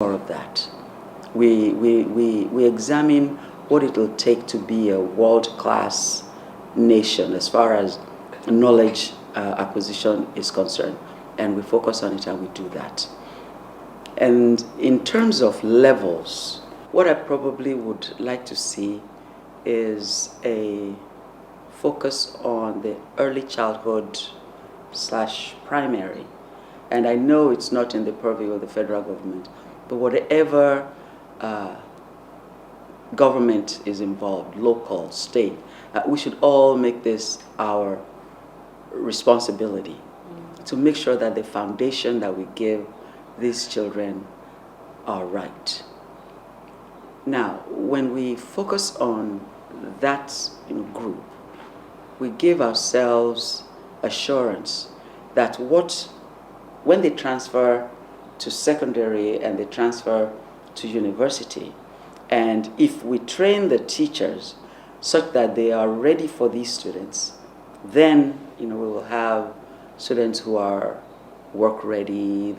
more of that. We examine what it will take to be a world-class nation as far as knowledge acquisition is concerned, and we focus on it and we do that. And in terms of levels, what I probably would like to see is a focus on the early childhood / primary. And I know it's not in the purview of the federal government, but whatever government is involved, local, state, we should all make this our responsibility to make sure that the foundation that we give these children are right. Now, when we focus on that group, we give ourselves assurance that when they transfer to secondary and they transfer to university, and if we train the teachers such that they are ready for these students, then we will have students who are work ready,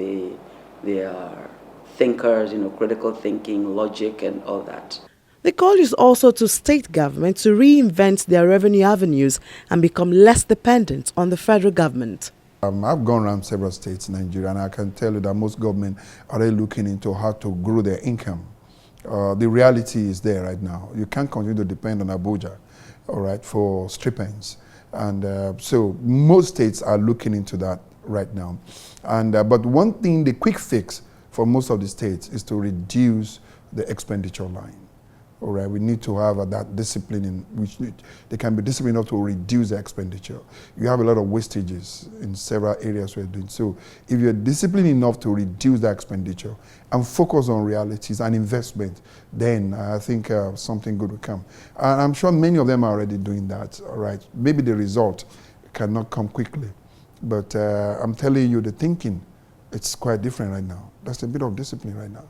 they are thinkers, critical thinking, logic, and all that. The call is also to state government to reinvent their revenue avenues and become less dependent on the federal government. I've gone around several states in Nigeria, and I can tell you that most government are really looking into how to grow their income. The reality is there right now. You can't continue to depend on Abuja, all right, for stipends. And so most states are looking into that right now. And but one thing, the quick fix for most of the states is to reduce the expenditure line. All right, we need to have that discipline in which they can be disciplined enough to reduce the expenditure. You have a lot of wastages in several areas we're doing. So if you're disciplined enough to reduce that expenditure and focus on realities and investment, then I think something good will come. And I'm sure many of them are already doing that, all right. Maybe the result cannot come quickly, but I'm telling you the thinking, it's quite different right now. That's a bit of discipline right now.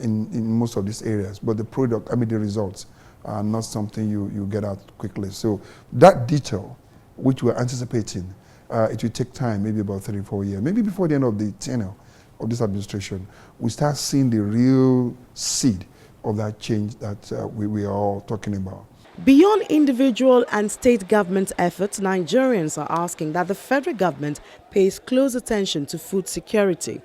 In most of these areas, but the product, the results are not something you get out quickly. So that detail, which we're anticipating, it will take time, maybe about 3-4 years, maybe before the end of the tenure of this administration, we start seeing the real seed of that change that we are all talking about. Beyond individual and state government efforts, Nigerians are asking that the federal government pays close attention to food security.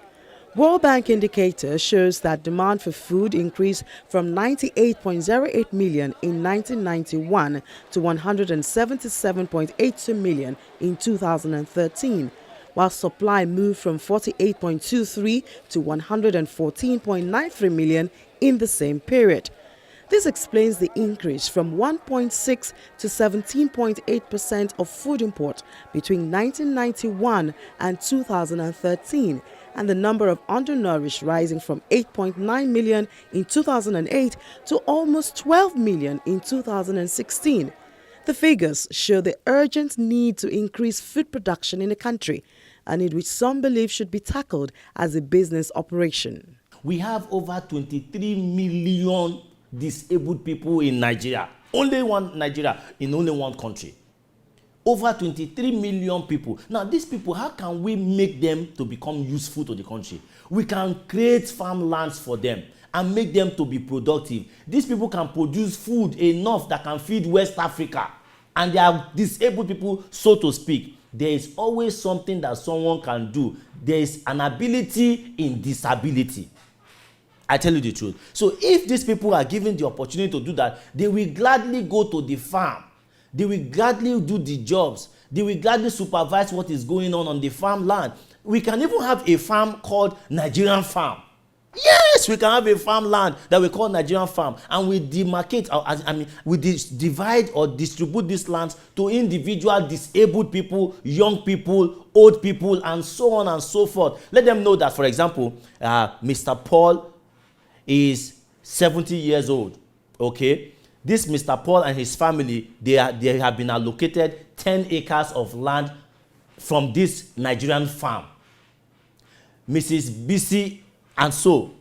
World Bank indicator shows that demand for food increased from 98.08 million in 1991 to 177.82 million in 2013, while supply moved from 48.23 to 114.93 million in the same period. This explains the increase from 1.6 to 17.8% of food import between 1991 and 2013, and the number of undernourished rising from 8.9 million in 2008 to almost 12 million in 2016. The figures show the urgent need to increase food production in the country, a need which some believe should be tackled as a business operation. We have over 23 million disabled people in Nigeria. Only one Nigeria in only one country. Over 23 million people. Now, these people, how can we make them to become useful to the country? We can create farmlands for them and make them to be productive. These people can produce food enough that can feed West Africa. And they are disabled people, so to speak. There is always something that someone can do. There is an ability in disability. I tell you the truth. So if these people are given the opportunity to do that, they will gladly go to the farm. They will gladly do the jobs. They will gladly supervise what is going on the farmland. We can even have a farm called Nigerian farm. Yes, we can have a farmland that we call Nigerian farm, and we demarcate, we divide or distribute these lands to individual disabled people, young people, old people, and so on and so forth. Let them know that, for example, Mr. Paul is 70 years old. Okay, this Mr. Paul and his family, they have been allocated 10 acres of land from this Nigerian farm. Mrs. BC and so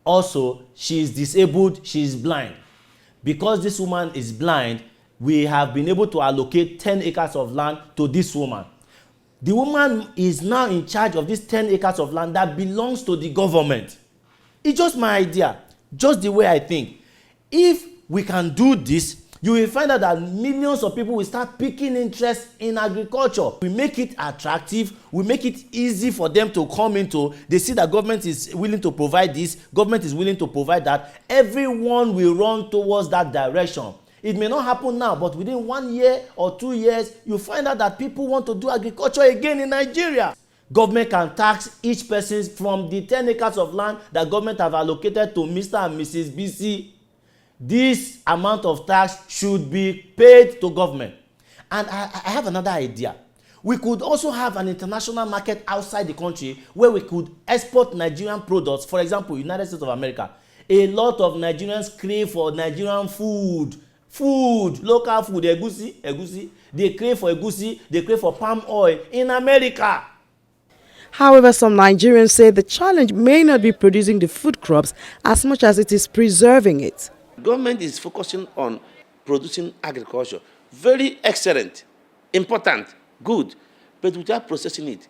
also, she is disabled, she is blind. Because this woman is blind, we have been able to allocate 10 acres of land to this woman. The woman is now in charge of this 10 acres of land that belongs to the government. It's just my idea, just the way I think. If we can do this, you will find out that millions of people will start picking interest in agriculture. We make it attractive, we make it easy for them to come into. They see that government is willing to provide this, government is willing to provide that. Everyone will run towards that direction. It may not happen now, but within 1 year or 2 years, you find out that people want to do agriculture again in Nigeria. Government can tax each person from the 10 acres of land that government have allocated to Mr. and Mrs. BC. This amount of tax should be paid to government. And I have another idea. We could also have an international market outside the country where we could export Nigerian products. For example, United States of America. A lot of Nigerians crave for Nigerian food. Local food, egusi. They crave for egusi, they crave for palm oil in America. However, some Nigerians say the challenge may not be producing the food crops as much as it is preserving it. Government is focusing on producing agriculture. Very excellent, important, good, but without processing it.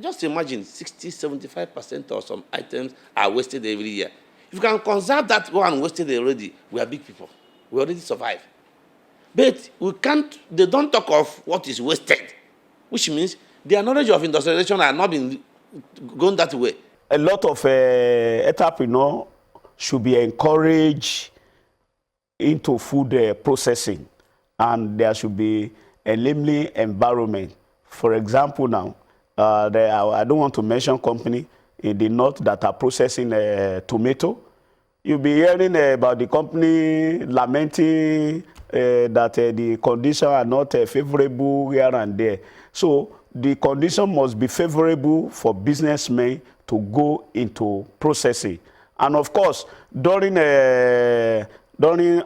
Just imagine 60-75% of some items are wasted every year. If you can conserve that one wasted already, we are big people. We already survive. But we can't, they don't talk of what is wasted, which means their knowledge of industrialization are not been going that way. A lot of entrepreneurs should be encouraged into food processing, and there should be a enabling environment. For example, now, I don't want to mention company in the north that are processing tomato. You'll be hearing about the company lamenting that the conditions are not favorable here and there. So the condition must be favorable for businessmen to go into processing. And of course, during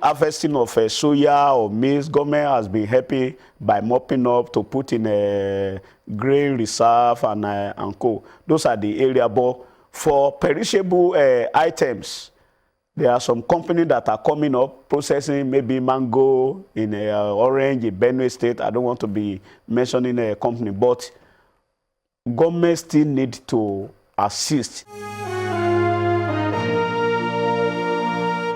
harvesting of soya or maize, government has been happy by mopping up to put in a grain reserve and co. Those are the area. But for perishable items, there are some companies that are coming up processing maybe mango in orange in Benue State. I don't want to be mentioning a company, but government still need to assist.